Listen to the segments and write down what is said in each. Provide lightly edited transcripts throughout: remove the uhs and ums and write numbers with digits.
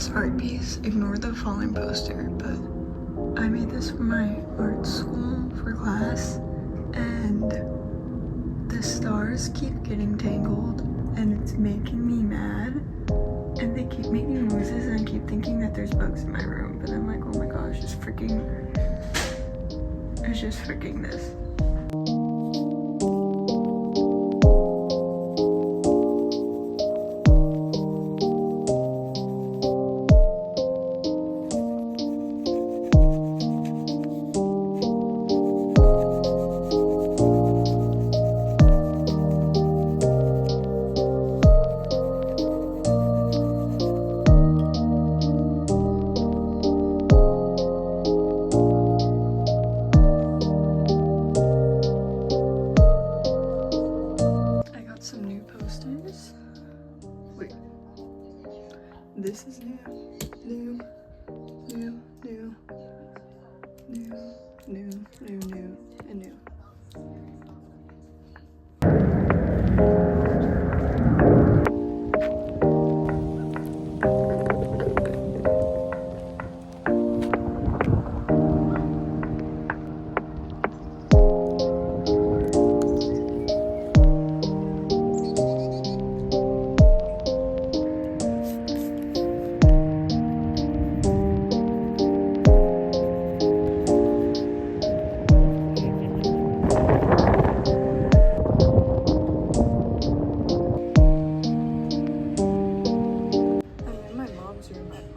this art piece. Ignore the fallen poster, but I made this for my art school for class, and the stars keep getting tangled and it's making me mad, and they keep making noises, and I keep thinking that there's bugs in my room, but I'm like, oh my gosh, it's just freaking this. This is new, and new.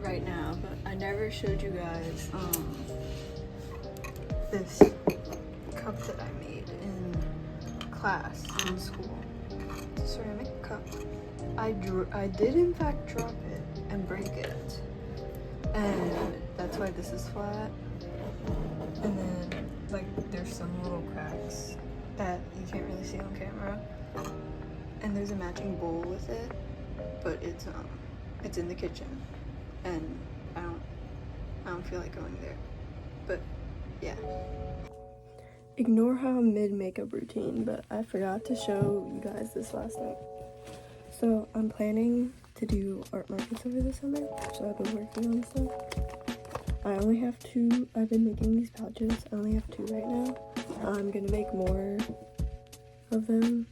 Right now, but I never showed you guys this cup that I made in class in school. It's a ceramic cup. I did in fact drop it and break it, and that's why this is flat. And then like there's some little cracks that you can't really see on camera, and there's a matching bowl with it, but it's in the kitchen. And I don't feel like going there, but yeah. Ignore how I'm mid-makeup routine, but I forgot to show you guys this last night. So I'm planning to do art markets over the summer, so I've been working on stuff. I only have 2. I've been making these pouches. I only have 2 right now. I'm gonna make more of them.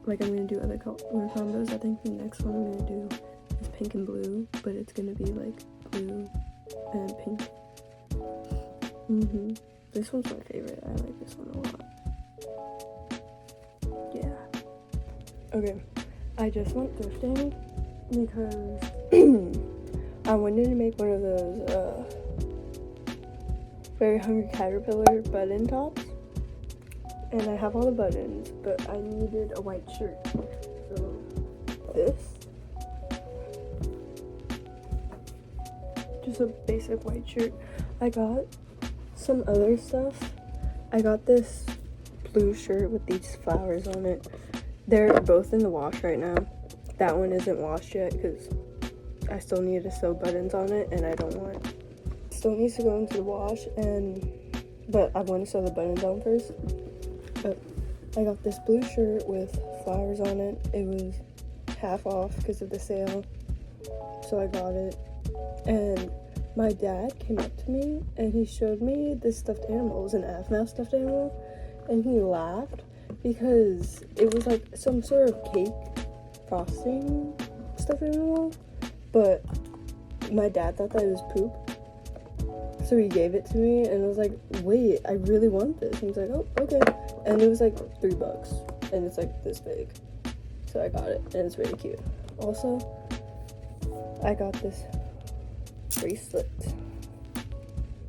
Like, I'm gonna do other color combos. I think the next one I'm gonna do is pink and blue, but it's gonna be like blue and pink. This one's my favorite. I like this one a lot. Yeah. Okay, I just went thrifting because I wanted to make one of those Very Hungry Caterpillar button tops, and I have all the buttons, but I needed a white shirt. So this, just a basic white shirt. I got some other stuff. I got this blue shirt with these flowers on it. They're both in the wash right now. That one isn't washed yet because I still need to sew buttons on it, and I don't want it. Still needs to go into the wash, but I want to sew the buttons on first. But I got this blue shirt with flowers on it. It was half off because of the sale, so I got it. And my dad came up to me and he showed me this stuffed animal. It was an AFMAF stuffed animal, and he laughed because it was like some sort of cake frosting stuffed animal, but my dad thought that it was poop. So he gave it to me, and I was like, wait, I really want this. And he's like, oh, okay. And it was like $3, and it's like this big. So I got it, and it's really cute. Also, I got this bracelet.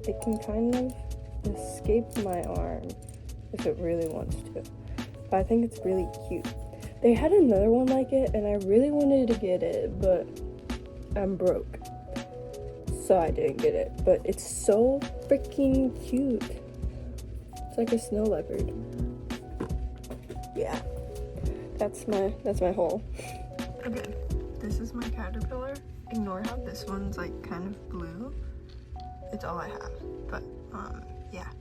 It can kind of escape my arm if it really wants to, but I think it's really cute. They had another one like it, and I really wanted to get it, but I'm broke, so I didn't get it. But it's so freaking cute. It's like a snow leopard. Yeah, that's my haul. Okay, this is my caterpillar. Ignore how this one's like kind of blue. It's all I have, but yeah.